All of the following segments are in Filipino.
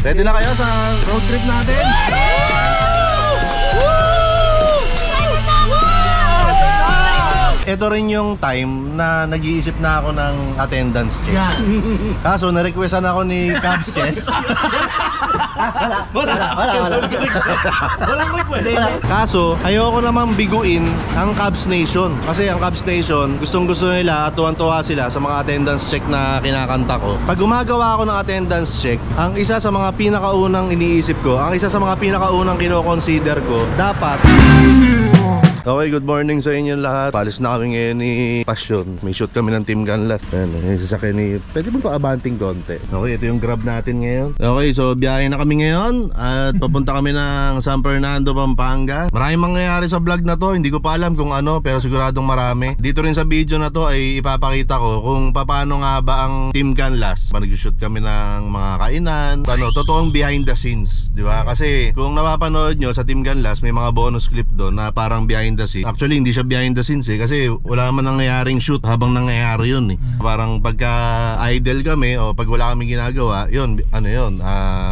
Ready na kayo sa road trip natin? Ito rin yung time na nag-iisip na ako ng attendance check. Kaso na-requestan ako ni Cubs Chess. Wala. Walang request. Kaso ayoko namang biguin ang Cubs Nation. Kasi ang Cubs Nation, gustong-gusto nila at tuwan-tuwa sila sa mga attendance check na kinakanta ko. Pag gumagawa ako ng attendance check, ang isa sa mga pinakaunang iniisip ko, ang isa sa mga pinakaunang kino-consider ko, dapat... Okay, good morning sa inyo lahat. Palis na kami ngayon ni Passion. May shoot kami ng Team Canlas. Ayan, yung sasakyan ni... Pwede mo pa abanting konti. Okay, ito yung grab natin ngayon. Okay, so biyahe na kami ngayon at papunta kami ng San Fernando, Pampanga. Maraming mangyayari sa vlog na to. Hindi ko pa alam kung ano, pero siguradong marami. Dito rin sa video na to ay ipapakita ko kung paano nga ba ang Team Canlas. Nag-shoot kami ng mga kainan. Totoong behind the scenes, di ba? Kasi kung napapanood nyo sa Team Canlas, may mga bonus clip doon na parang behind the scenes. Actually, hindi siya behind the scenes kasi wala man nangyayaring shoot habang nangyayari yun Parang pagka idle kami o pag wala kami ginagawa, yun,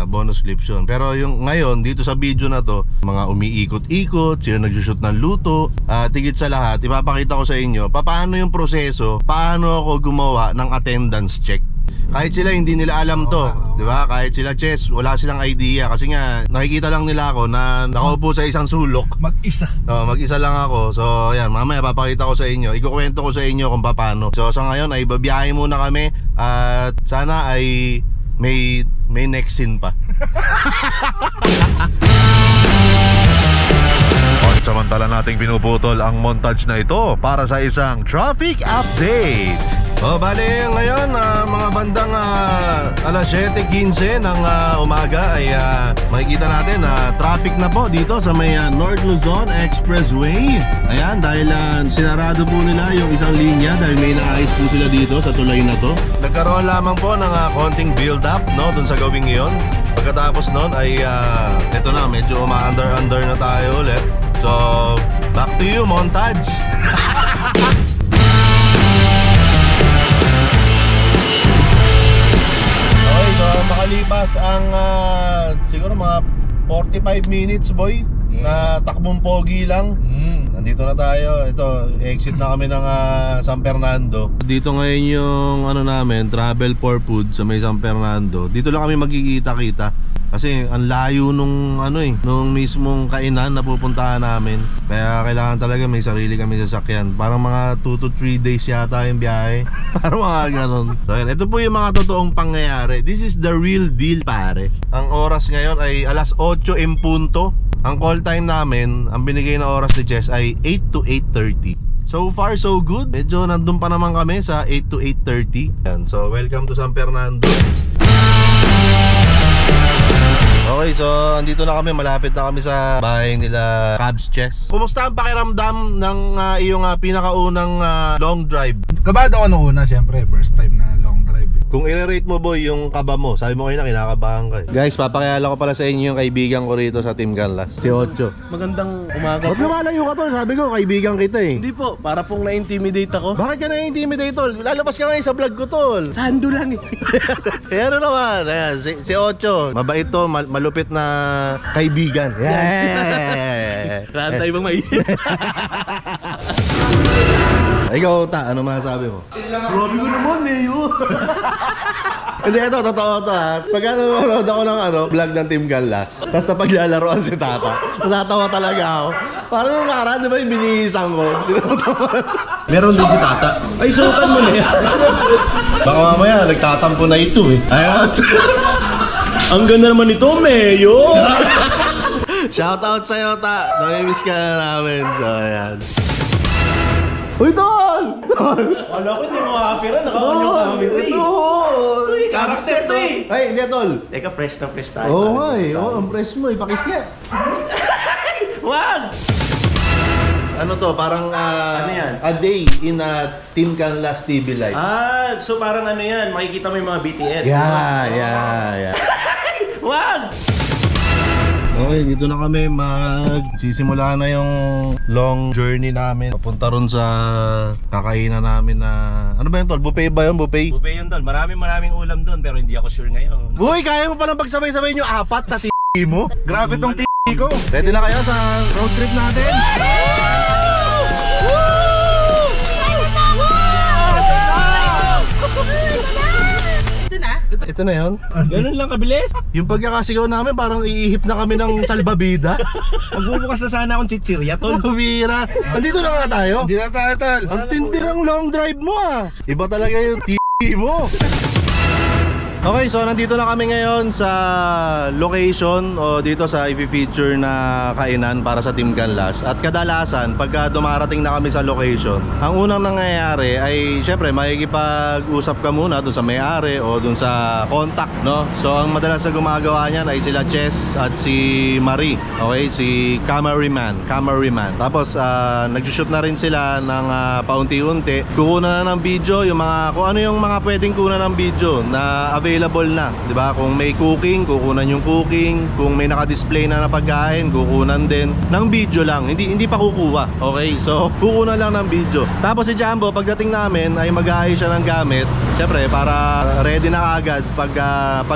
bonus clips yun. Pero yung ngayon, dito sa video na to, mga umiikot-ikot, sila nagsushoot ng luto, tigit sa lahat, ipapakita ko sa inyo paano yung proseso, paano ako gumawa ng attendance check. Kahit sila hindi nila alam to, di ba? Kahit sila Chess, wala silang idea. Kasi nga, nakikita lang nila ako na nakaupo sa isang sulok. Mag-isa. Mag-isa lang ako. So, ayan, mamaya papakita ko sa inyo. Ikukwento ko sa inyo kung paano. So, sa ngayon ay babiyahe muna kami. At sana ay may next scene pa. Samantala nating pinuputol ang montage na ito para sa isang traffic update. Bale ngayon mga bandang alas 7:15 ng umaga ay makikita natin traffic na po dito sa may North Luzon Expressway. Ayan, dahil sinarado po nila yung isang linya dahil may naayos po sila dito sa tulay na to. Nagkaroon lamang po ng konting build up dun sa gawing iyon. Pagkatapos nun ay ito na, medyo uma-under na tayo ulit. So, back to you, montage. Okay, so makalipas ang siguro mga 45 minutes, boy, na takbong pogi lang. Nandito na tayo. Ito, exit na kami ng San Fernando. Dito ngayon yung namin, travel for food sa may San Fernando. Dito lang kami magkikita-kita. Kasi ang layo nung nung mismong kainan na pupuntahan namin. Kaya kailangan talaga may sarili kami sasakyan. Parang mga 2 to 3 days yata yung biyahe. Parang mga ganon. So yan, ito po yung mga totoong pangyayari. This is the real deal, pare. Ang oras ngayon ay alas 8 in punto. Ang call time namin, ang binigay na oras ni Chess ay 8 to 8:30. So far so good. Medyo nandun pa naman kami sa 8 to 8:30. Yan. So welcome to San Fernando. Okay, so andito na kami, malapit na kami sa bahay nila Cubs Chess. Kumusta ang pakiramdam ng iyong pinakaunang long drive? Kabado ako nung una, siyempre, first time na long drive. Kung i-rate mo, boy, yung kaba mo, sabi mo kayo na kinakabahan ka. Guys, papakilala ko pala sa inyo yung kaibigan ko rito sa Team Canlas, si Ocho. Magandang umaga po. Ba't lumalayo ka, tol? Sabi ko, kaibigan kita eh. Hindi po, para pong na-intimidate ako. Bakit ka na-intimidate, tol? Lalabas ka ngayon sa vlog ko, tol. Sando lang eh. Ano naman, ayan, si Ocho, mabait to, malupit na kaibigan. Yeah. Ranta ibang maisip. Ikaw, Ta, ano masasabi mo? Grabe ko naman eh yun. Hindi, ito, totoo to ha. Pag nanonood ako ng vlog ng Team Canlas, tapos napaglalaroan si Tata, natatawa talaga ako. Parang yung nakaraan, di ba yung binihisang ko? Meron din si Tata. Ay, sukan mo na yan. Baka mamaya, nagtatampo na ito eh. Ayos. Ang ganda naman ito, Mayo. Shoutout sa'yo, Ta. Namimiss ka na namin. So, ayan. Uy, Tol! Wala ko, hindi mo makapira. Nakaon yung camera eh. Tol! Character to eh. Ay, hindi, Tol. Teka, fresh na fresh tayo. Oo nga eh. Oo, ang fresh mo. Ipakis niya. Wag! Ano to? Parang ano yan? a day in a Team Canlas TV Live. So parang ano yan, makikita mo yung mga BTS. Yeah. Wag! Okay, dito na kami magsisimula na yung long journey namin. Papunta ron sa kakainan namin na... Ano ba yun, tol? Buffet ba yun? Buffet? Buffet yun tol. Maraming ulam doon pero hindi ako sure ngayon. Uy, kaya mo palang pagsabay-sabay nyo 4 sa mo? Grabe tong ko. Ready na kayo sa road trip natin? Ito na yun. Ganun lang kabilis. Yung pagkakasigaw namin parang iihip na kami ng salbabida. Magbubukas na sana akong chichirya tol. Bira. Andito na nga tayo. Hindi na tayo, tol. Ang tindi ng long drive mo ah. Iba talaga yung mo. Okay, so nandito na kami ngayon sa location o dito sa i-feature na kainan para sa Team Canlas. At kadalasan, pagka dumarating na kami sa location, ang unang nangyayari ay syempre makikipag-usap ka muna dun sa may-ari o dun sa contact, no? So ang madalas na gumagawa niyan ay sila Chess at si Marie. Okay, si cameraman. Tapos nag-shoot na rin sila ng paunti-unti. Kukunan na ng video yung mga kung ano yung mga pwedeng kunan ng video na available na, 'di ba? Kung may cooking, kukunan yung cooking. Kung may naka-display na pagkain, kukunan din ng video lang. Hindi pa kukuha. Okay? So, kukunan lang ng video. Tapos si Jumbo, pagdating namin ay mag-aayos siya ng gamit. Siyempre, para ready na agad pag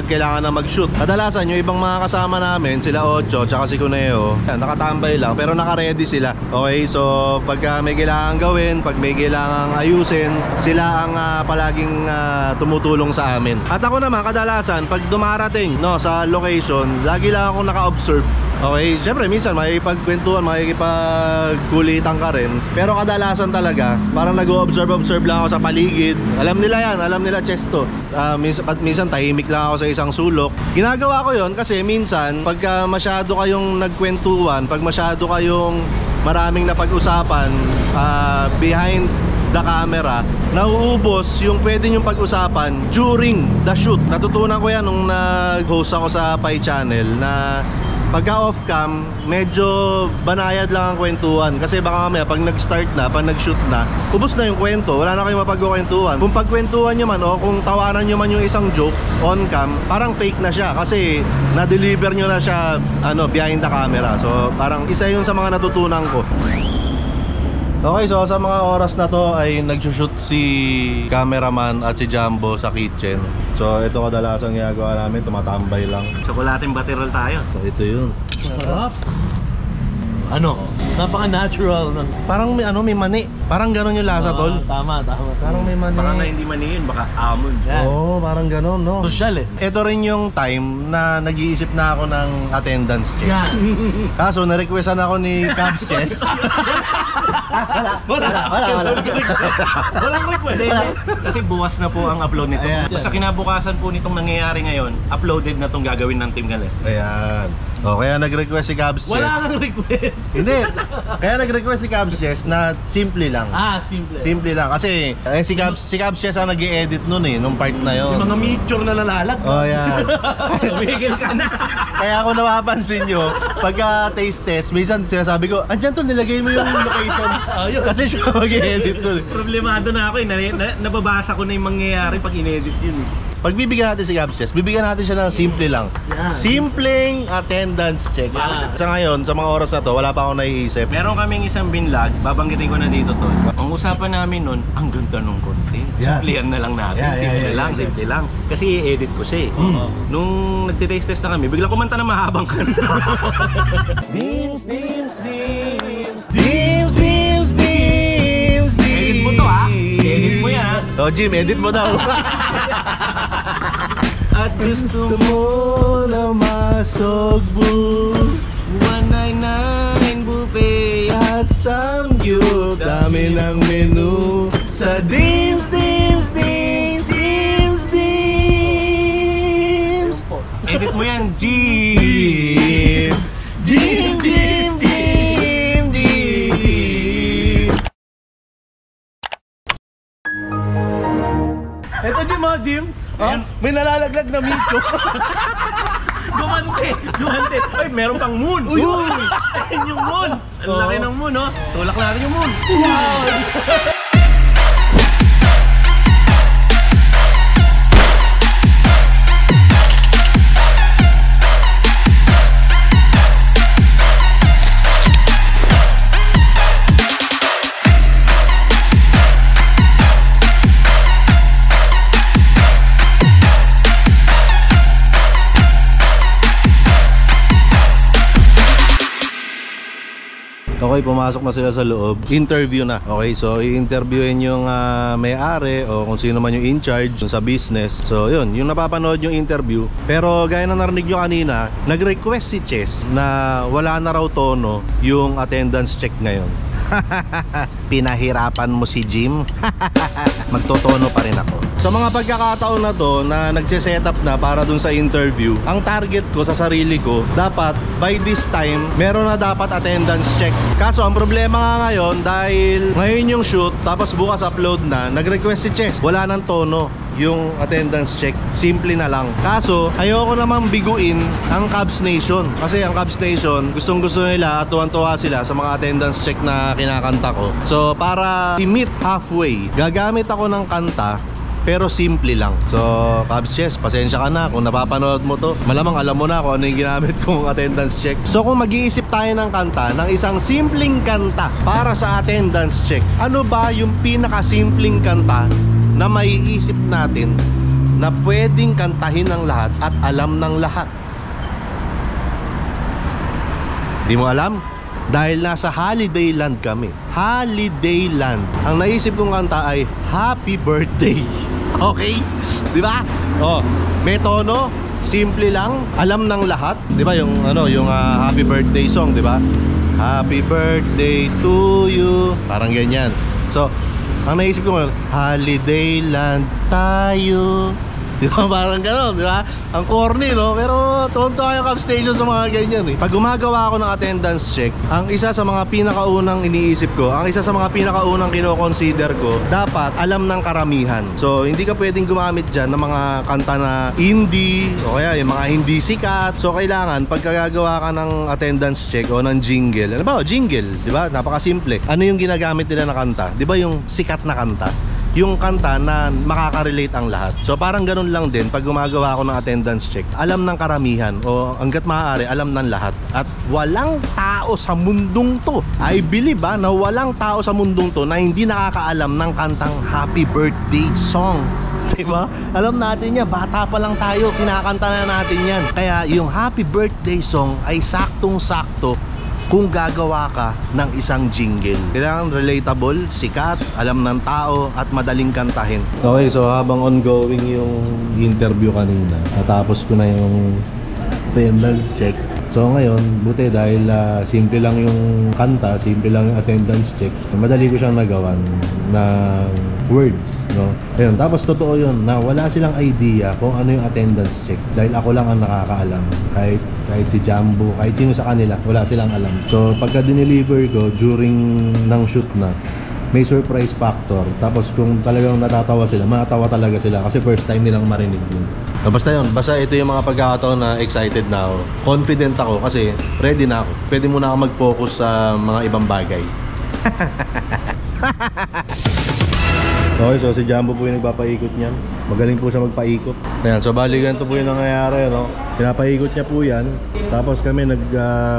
kailangan na mag-shoot. Kadalasan yung ibang mga kasama namin, sila Ocho, tsaka si Cuneo, nakatambay lang pero naka-ready sila. Okay? So, pag may kailangan gawin, pag may kailangan ayusin, sila ang palaging tumutulong sa amin. At ako naman, kadalasan pag dumarating sa location, lagi lang ako naka-observe. Okay, syempre minsan makikipagkwentuhan, makikipagkulitan ka rin. Pero kadalasan talaga, parang nag-observe lang ako sa paligid. Alam nila yan, alam nila Chesto. Minsan tahimik lang ako sa isang sulok. Ginagawa ko yon kasi minsan pagka masyado kayong nagkwentuhan, pag masyado kayong maraming napag-usapan behind the camera, nauubos yung pwede nyong pag-usapan during the shoot. Natutunan ko yan nung nag-host ako sa Pi Channel na pagka off-cam, medyo banayad lang ang kwentuhan. Kasi baka mamaya pag nag-start na, pag nag-shoot na, ubos na yung kwento, wala na kayong mapagkukwentuhan. Kung pagkwentuhan nyo man o kung tawanan nyo man yung isang joke on-cam, parang fake na siya kasi na-deliver nyo na siya behind the camera. So parang isa yun sa mga natutunan ko. Okay, so sa mga oras na to ay nagsushoot si cameraman at si Jumbo sa kitchen. So ito kadalasan ginagawa namin, tumatambay lang. Tsokolating baterol tayo. So ito yun. Sarap. Napaka-natural. Parang may mani. Parang gano'n yung lasa, tol. Tama. Parang may mani. Baka na hindi mani yun, baka almond. Yan. Oo, parang gano'n, no? Social Ito rin yung time na nag-iisip na ako ng attendance check. Yan. Kaso na-requestan ako ni Cabs Chess. Wala. Walang request. Kasi buwas na po ang upload nito. Ayan. Basta kinabukasan po nitong nangyayari ngayon, uploaded na itong gagawin ng Team Canlas. Ayan. O, kaya nag-request si Cabs Chess. Wala kang request. Hindi. Kaya nag-request si Cabs Chess na simple lang. Simple. Simple lang. Kasi si Cabs Chess ang nag-i-edit nun nung part na yun. Yung mga picture na lalalag. Oh, yan. Tumigil ka na. Kaya ako napapansin nyo, pagka taste test, minsan sinasabi ko, andyan to, nilagay mo yung location. Kasi siya mag-i-edit nun. Problemado na ako nababasa ko na yung mangyayari pag in-edit yun. Pag bibigyan natin si Cabs Chess, bibigyan natin siya ng simple lang. Yan. Simpleng attendance check. Yan. Sa ngayon, sa mga oras na to, wala pa akong naiisip. Meron kaming isang binlog, babanggitin ko na dito to. Ang usapan namin nun, ang ganda nung content. Yeah. Simplihan na lang natin. Yeah, Simple lang. Kasi i-edit ko siya eh. Nung nagtitaste test na kami, bigla kumanta ng mahabang kanta. Dims. Edit mo to ha. Edit mo yan. Oh, Jim, edit mo daw. At gusto mo na masogbo 199 buffet at samgyup, dami ng menu sa Dims. Edit mo yan, G. Jim. Ito Jim. May nalalaglag na mito. Gumante. Ay, meron pang moon. Ayun yung moon. Ang laki ng moon, no? Tulak natin yung moon. Okay, pumasok na sila sa loob. Interview na. Okay, so i-interviewin yung may-ari o kung sino man yung in charge sa business. So yun, yung napapanood yung interview. Pero gaya na narinig nyo kanina, nag-request si Chess na wala na raw tono yung attendance check ngayon. Pinahirapan mo si Jim. Magtotono pa rin ako. Sa mga pagkakataon na to na nagse-setup na para dun sa interview, ang target ko sa sarili ko, dapat by this time meron na dapat attendance check. Kaso ang problema nga ngayon, dahil ngayon yung shoot tapos bukas upload na, nag-request si Chess, wala ng tono yung attendance check, simple na lang. Kaso ayoko namang biguin ang Cubs Nation, kasi ang Cubs Nation gustong gusto nila at tuwan-tuwa sila sa mga attendance check na kinakanta ko. So para i-meet halfway, gagamit ako ng kanta pero simple lang. So Cubs Chess, pasensya ka na kung napapanood mo to, malamang alam mo na kung ano yung ginamit kong attendance check. So kung mag-iisip tayo ng kanta, ng isang simpleng kanta para sa attendance check, ano ba yung pinaka-simpleng kanta na maiisip natin na pwedeng kantahin ng lahat at alam ng lahat? Di mo alam? Dahil nasa Holiday Land kami. Holiday Land. Ang naisip kong kanta ay Happy Birthday. Okay? Di ba? Oh, may tono, simple lang, alam ng lahat. Di ba yung yung Happy Birthday song, di ba? Happy birthday to you. Parang ganyan. So ang naisip ko, Holiday Land tayo. Di ba? Parang gano'n, di ba? Ang corny, no? Pero tonto kayo Cubs Station sa mga ganyan eh. Pag gumagawa ako ng attendance check, ang isa sa mga pinakaunang iniisip ko, ang isa sa mga pinakaunang kino-consider ko, dapat alam ng karamihan. So hindi ka pwedeng gumamit dyan ng mga kanta na indie o kaya yung mga hindi sikat. So kailangan pagka gagawa ka ng attendance check o ng jingle, ano ba? Jingle, di ba? Napakasimple. Ano yung ginagamit nila na kanta? Di ba yung sikat na kanta? Yung kanta na makaka-relate ang lahat. So parang ganun lang din pag gumagawa ako ng attendance check. Alam ng karamihan o hanggat maaari alam ng lahat. At walang tao sa mundong to, I believe na walang tao sa mundong to na hindi nakakaalam ng kantang Happy Birthday song. Diba? Alam natin yan, bata pa lang tayo, kinakanta na natin yan. Kaya yung Happy Birthday song ay saktong-sakto kung gagawa ka ng isang jingle. Kailangan relatable, sikat, alam ng tao at madaling kantahin. Okay, so habang ongoing yung interview kanina, natapos ko na yung attendance check. So ngayon, buti dahil simple lang yung kanta, simple lang yung attendance check, madali ko siyang nagawan ng words, no? Ayun, tapos totoo yun na wala silang idea kung ano yung attendance check dahil ako lang ang nakakaalam. Kahit si Jumbo, kahit sino sa kanila, wala silang alam. So pagka dineliver ko during ng shoot na, may surprise factor. Tapos kung talagang natatawa sila, matatawa talaga sila kasi first time nilang marinig yun. So, basta yun, basta ito yung mga pagkakataon na excited na ako. Confident ako kasi ready na ako. Pwede muna ako mag-focus sa mga ibang bagay. Okay, so si Jumbo po yung nagpapaikot niyan. Magaling po siya magpaikot. Ayan, so bali ganito po yung nangyayari, no? Pinapaikot niya po yan. Tapos kami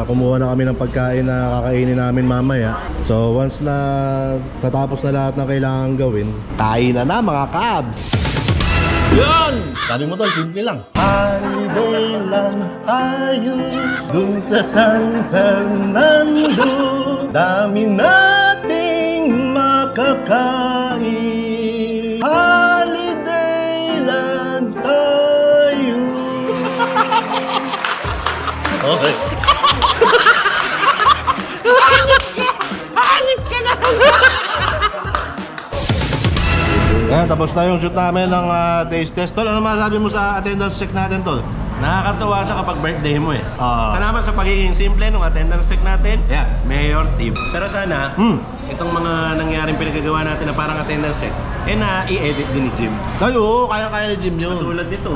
kumuha na kami ng pagkain na kakainin namin mamaya. So once na tatapos na lahat ng kailangan gawin, kain na mga Cubs! Yun! Sabi mo to, simple lang. Holiday lang tayo dun sa San Fernando. Dami nating makakain. Holiday lang tayo. Okay. Hangit ka na! Ayan, tapos na yung shoot namin ng taste test. Tol, ano masasabi mo sa attendance check natin, Tol? Nakakatuwa siya kapag birthday mo eh. Ah. Salamat sa pagiging simple ng attendance check natin. Yeah. Mayor Tip. Pero sana, itong mga nangyaring pinagagawa natin na parang attendance check, i-edit din ni Jim. Ay, oo, kaya-kaya ni Jim yun. Tulad nito,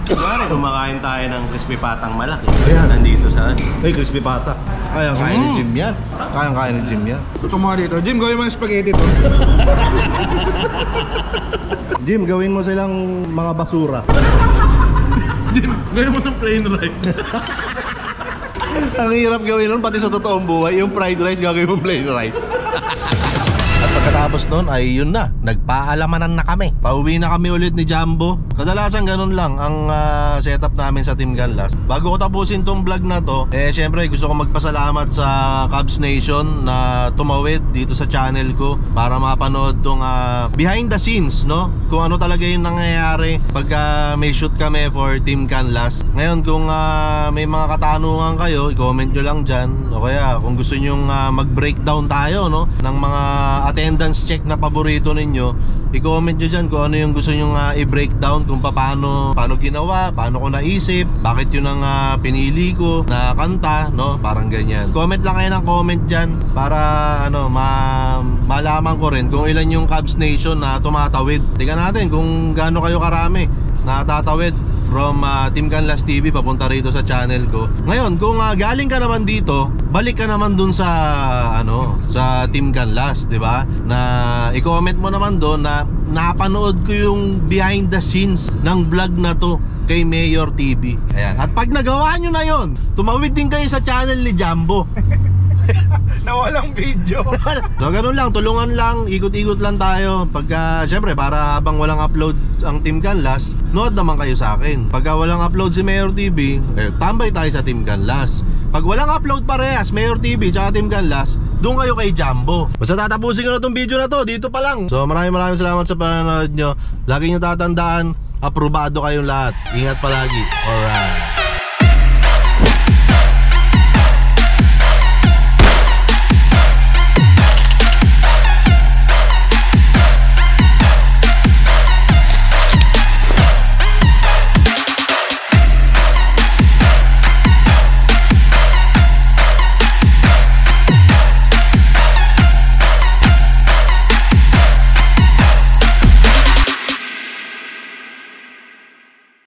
kumari kumakain tayo ng crispy patang malaki. Ayan. Nandito sa Ay, crispy pata. Kaya-kaya ni Jim yan. Kaya-kaya ni Jim yan. Ito mga dito. Jim, gawin mo yung spaghetti to. Jim, gawin mo silang mga basura. Jim, gawin mo ng plain rice. Ang hirap gawin nun, pati sa totoong buhay. Yung fried rice, gagawin mo plain rice. At pagkatapos nun ay yun na, nagpaalamanan na kami. Pauwi na kami ulit ni Jumbo. Kadalasan ganun lang ang setup namin sa Team Canlas. Bago ko tapusin tong vlog na to, syempre gusto ko magpasalamat sa Cubs Nation na tumawid dito sa channel ko para mapanood tong behind the scenes, no? Kung ano talaga yung nangyayari pagka may shoot kami for Team Canlas. Ngayon kung may mga katanungan kayo, i-comment nyo lang dyan. O kaya kung gusto nyo mag-breakdown tayo, no, ng mga attendance check na paborito ninyo, i-comment nyo dyan kung ano yung gusto nyo i-breakdown, kung paano ginawa, paano ko naisip, bakit yun ang pinili ko na kanta, no, parang ganyan. Comment lang kayo ng comment dyan para malaman ko rin kung ilan yung Cubs Nation na tumatawid. Tingnan natin kung gaano kayo karami na tatawid from Team Canlas TV papunta rito sa channel ko. Ngayon, kung galing ka naman dito, balik ka naman dun sa sa Team Canlas, 'di ba? Na i-comment mo naman doon na napanood ko yung behind the scenes ng vlog na to kay Mayor TV. Ayan. At pag nagawa nyo na yon, tumawid din kayo sa channel ni Jumbo. Na walang video. So ganun lang, tulungan lang, ikot-ikot lang tayo. Pagka, syempre, para habang walang upload ang Team Canlas, nood naman kayo sa akin. Pagka walang upload si Mayor TV, tambay tayo sa Team Canlas. Pag walang upload parehas, Mayor TV tsaka Team Canlas, doon kayo kay Jumbo. Basta tatapusin ko na tong video na to, dito pa lang. So maraming salamat sa panonood nyo. Lagi nyo tatandaan, aprobado kayong lahat. Ingat palagi. Alright.